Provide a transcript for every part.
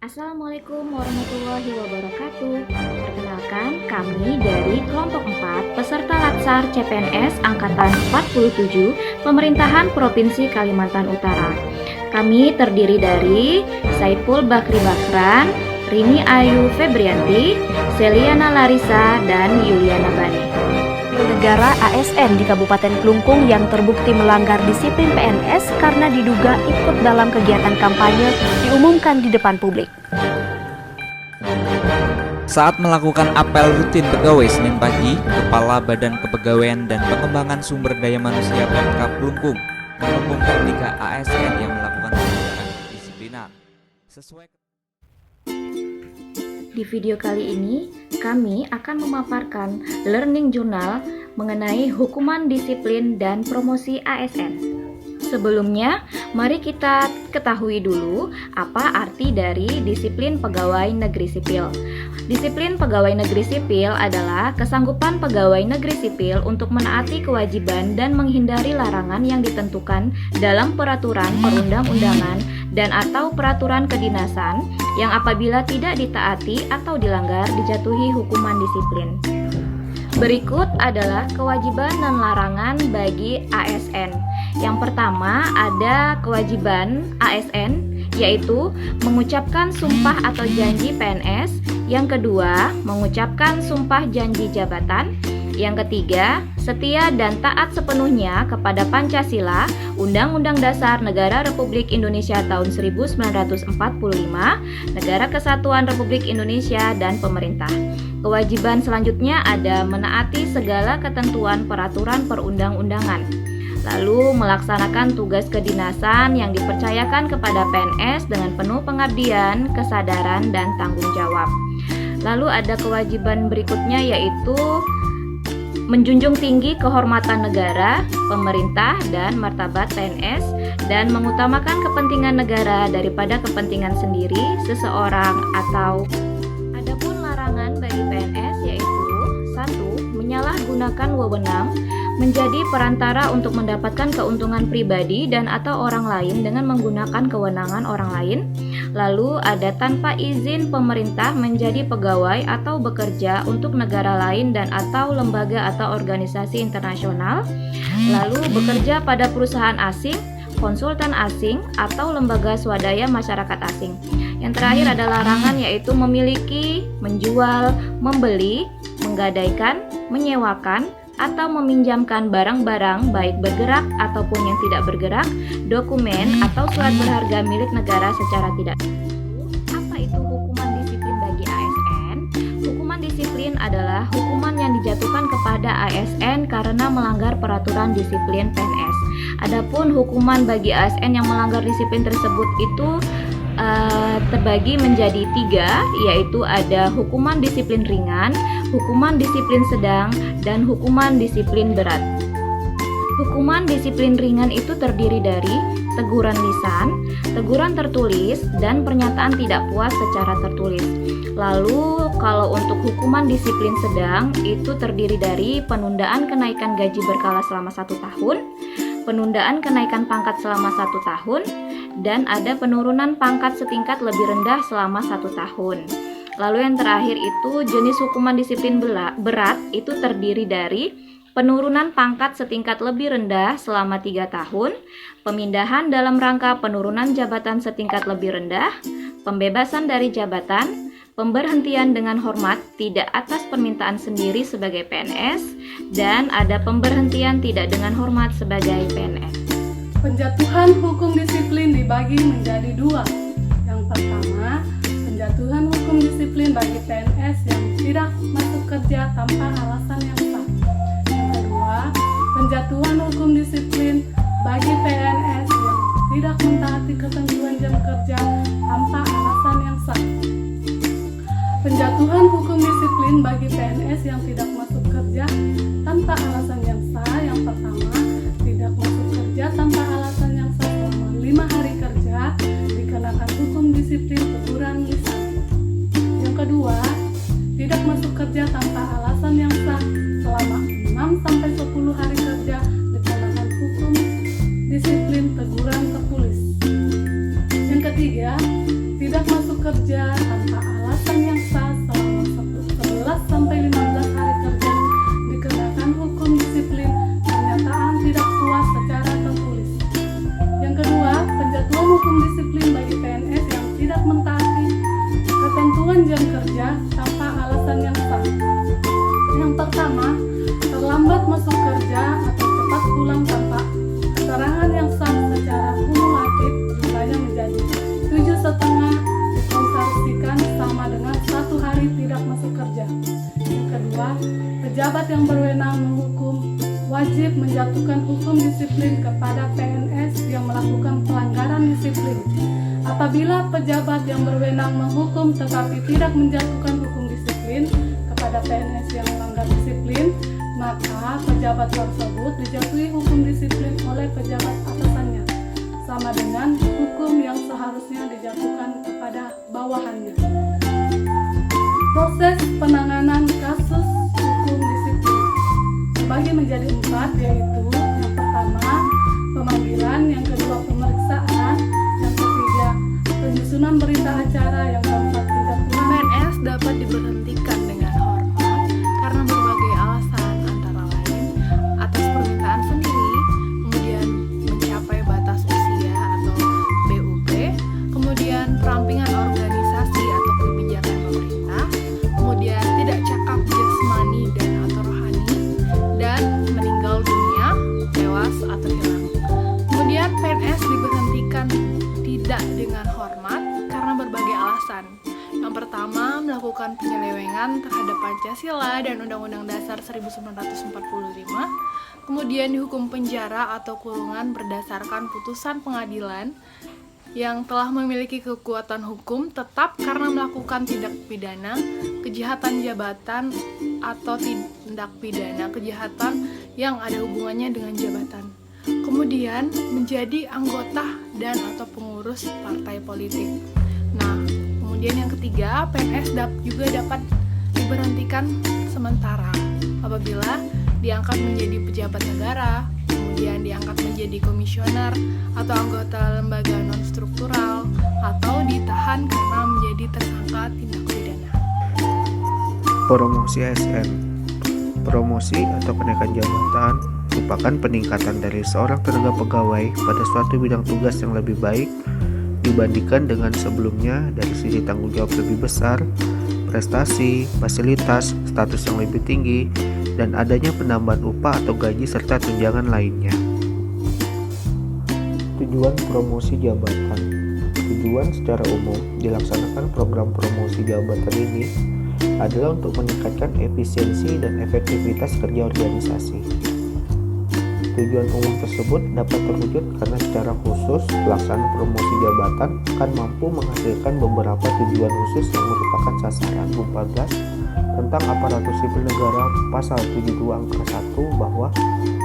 Assalamualaikum warahmatullahi wabarakatuh. Perkenalkan, kami dari kelompok 4 peserta Latsar CPNS Angkatan 47 Pemerintahan Provinsi Kalimantan Utara. Kami terdiri dari Saiful Bakri Bakran, Rini Ayu Febrianti, Seliana Larissa, dan Yuliana Bani. Negara ASN di Kabupaten Klungkung yang terbukti melanggar disiplin PNS karena diduga ikut dalam kegiatan kampanye diumumkan di depan publik. Saat melakukan apel rutin pegawai Senin pagi, Kepala Badan Kepegawaian dan Pengembangan Sumber Daya Manusia Pemkab Klungkung mengumumkan 3 ASN yang melakukan pelanggaran disiplinan. Di video kali ini, kami akan memaparkan learning journal mengenai hukuman disiplin dan promosi ASN. Sebelumnya, mari kita ketahui dulu apa arti dari disiplin pegawai negeri sipil. Disiplin pegawai negeri sipil adalah kesanggupan pegawai negeri sipil untuk menaati kewajiban dan menghindari larangan yang ditentukan dalam peraturan perundang-undangan dan atau peraturan kedinasan yang apabila tidak ditaati atau dilanggar dijatuhi hukuman disiplin. Berikut adalah kewajiban dan larangan bagi ASN. Yang pertama ada kewajiban ASN, yaitu mengucapkan sumpah atau janji PNS. Yang kedua, mengucapkan sumpah janji jabatan. Yang ketiga, setia dan taat sepenuhnya kepada Pancasila, Undang-Undang Dasar Negara Republik Indonesia tahun 1945, Negara Kesatuan Republik Indonesia, dan pemerintah. Kewajiban selanjutnya ada menaati segala ketentuan peraturan perundang-undangan. Lalu melaksanakan tugas kedinasan yang dipercayakan kepada PNS dengan penuh pengabdian, kesadaran, dan tanggung jawab. Lalu ada kewajiban berikutnya yaitu menjunjung tinggi kehormatan negara, pemerintah, dan martabat PNS dan mengutamakan kepentingan negara daripada kepentingan sendiri, seseorang, atau adapun larangan bagi PNS yaitu 1. Menyalahgunakan wewenang menjadi perantara untuk mendapatkan keuntungan pribadi dan atau orang lain dengan menggunakan kewenangan orang lain. Lalu ada tanpa izin pemerintah menjadi pegawai atau bekerja untuk negara lain dan atau lembaga atau organisasi internasional. Lalu bekerja pada perusahaan asing, konsultan asing, atau lembaga swadaya masyarakat asing. Yang terakhir ada larangan yaitu memiliki, menjual, membeli, menggadaikan, menyewakan, atau meminjamkan barang-barang baik bergerak ataupun yang tidak bergerak, dokumen atau surat berharga milik negara secara tidak. Apa itu hukuman disiplin bagi ASN? Hukuman disiplin adalah hukuman yang dijatuhkan kepada ASN karena melanggar peraturan disiplin PNS. Adapun hukuman bagi ASN yang melanggar disiplin tersebut itu terbagi menjadi 3, yaitu ada hukuman disiplin ringan, hukuman disiplin sedang, dan hukuman disiplin berat. Hukuman disiplin ringan itu terdiri dari teguran lisan, teguran tertulis, dan pernyataan tidak puas secara tertulis. Lalu kalau untuk hukuman disiplin sedang itu terdiri dari penundaan kenaikan gaji berkala selama 1 tahun, penundaan kenaikan pangkat selama 1 tahun, dan ada penurunan pangkat setingkat lebih rendah selama 1 tahun. Lalu yang terakhir itu jenis hukuman disiplin berat itu terdiri dari penurunan pangkat setingkat lebih rendah selama 3 tahun, pemindahan dalam rangka penurunan jabatan setingkat lebih rendah, pembebasan dari jabatan, pemberhentian dengan hormat tidak atas permintaan sendiri sebagai PNS, dan ada pemberhentian tidak dengan hormat sebagai PNS. Penjatuhan hukum disiplin dibagi menjadi 2. Yang pertama, penjatuhan hukum disiplin bagi PNS yang tidak masuk kerja tanpa alasan yang sah. Yang kedua, penjatuhan hukum disiplin bagi PNS yang tidak mentaati ketentuan jam kerja tanpa alasan yang sah. Penjatuhan hukum disiplin bagi PNS yang tidak masuk kerja tanpa alasan yang sah. Yang pertama, tidak masuk kerja tanpa alasan yang sah selama 5 hari kerja dikenakan hukum disiplin teguran lisan. Yang kedua, tidak masuk kerja tanpa alasan yang sah selama 6-10 hari kerja dikenakan hukum disiplin teguran tertulis. Yang ketiga, tidak masuk kerja tidak mentaati ketentuan jam kerja tanpa alasan yang sah. Yang pertama, terlambat masuk kerja atau cepat pulang tanpa keterangan yang sah secara kumulatif jumlahnya menjadi 7,5 dikonversikan sama dengan 1 hari tidak masuk kerja. Yang kedua, pejabat yang berwenang menghukum wajib menjatuhkan hukum disiplin kepada PNS yang melakukan pelanggaran disiplin. Apabila pejabat yang berwenang menghukum tetapi tidak menjatuhkan hukum disiplin kepada PNS yang melanggar disiplin, maka pejabat tersebut dijatuhi hukum disiplin oleh pejabat atasannya, sama dengan hukum yang seharusnya dijatuhkan kepada bawahannya. Proses penanganan kasus hukum disiplin terbagi menjadi 4, yaitu yang pertama pemanggilan, yang kedua pemeriksaan, yang ketiga penyusunan berita acara, yang keempat tindak lanjut. PNS dapat diberhentikan dengan hormat karena berbagai alasan, antara lain atas permintaan sendiri, kemudian mencapai batas usia atau BUP, kemudian perampingan organisasi atau kebijakan pemerintah, kemudian tidak cakap jasmani dan atau rohani, dan meninggal dunia, tewas atau hilang. Kemudian PNS diberhentikan tidak dengan hormat karena berbagai alasan. Yang pertama, melakukan penyelewengan terhadap Pancasila dan Undang-Undang Dasar 1945, kemudian dihukum penjara atau kurungan berdasarkan putusan pengadilan yang telah memiliki kekuatan hukum tetap karena melakukan tindak pidana kejahatan jabatan atau tindak pidana kejahatan yang ada hubungannya dengan jabatan. Kemudian menjadi anggota dan atau pengurus partai politik. Nah, kemudian yang ketiga, PNS juga dapat diberhentikan sementara apabila diangkat menjadi pejabat negara, kemudian diangkat menjadi komisioner atau anggota lembaga non-struktural, atau ditahan karena menjadi tersangka tindak pidana. Promosi ASN. Promosi atau kenaikan jabatan merupakan peningkatan dari seorang tenaga pegawai pada suatu bidang tugas yang lebih baik dibandingkan dengan sebelumnya dari sisi tanggung jawab lebih besar, prestasi, fasilitas, status yang lebih tinggi, dan adanya penambahan upah atau gaji serta tunjangan lainnya. Tujuan promosi jabatan. Tujuan secara umum dilaksanakan program promosi jabatan ini adalah untuk meningkatkan efisiensi dan efektivitas kerja organisasi. Tujuan umum tersebut dapat terwujud karena secara khusus pelaksanaan promosi jabatan akan mampu menghasilkan beberapa tujuan khusus yang merupakan sasaran Bung 14 tentang aparatur sipil negara pasal 72 angka 1 bahwa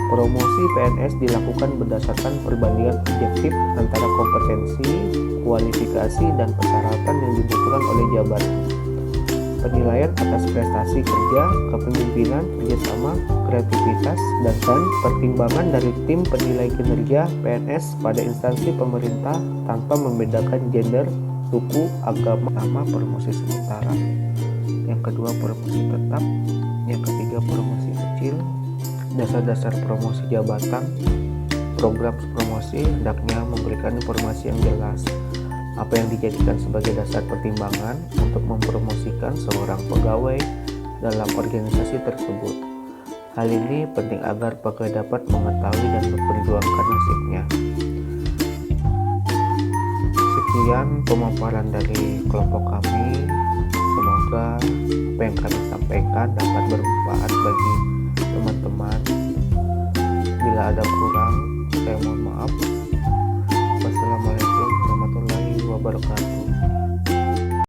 promosi PNS dilakukan berdasarkan perbandingan objektif antara kompetensi, kualifikasi, dan persyaratan yang dibutuhkan oleh jabatan. Penilaian atas prestasi kerja, kepemimpinan, kerjasama, kreativitas, dan pertimbangan dari tim penilai kinerja PNS pada instansi pemerintah tanpa membedakan gender, suku, agama. Pertama, promosi sementara. Yang kedua, promosi tetap. Yang ketiga, promosi kecil. Dasar-dasar promosi jabatan. Program promosi hendaknya memberikan informasi yang jelas apa yang dijadikan sebagai dasar pertimbangan untuk mempromosikan seorang pegawai dalam organisasi tersebut. Hal ini penting agar pegawai dapat mengetahui dan memperjuangkan nasibnya. Sekian pemaparan dari kelompok kami. Semoga apa yang kami sampaikan dapat bermanfaat bagi teman-teman. Bila ada kurang, saya mohon maaf. Wassalamualaikum warahmatullahi wabarakatuh.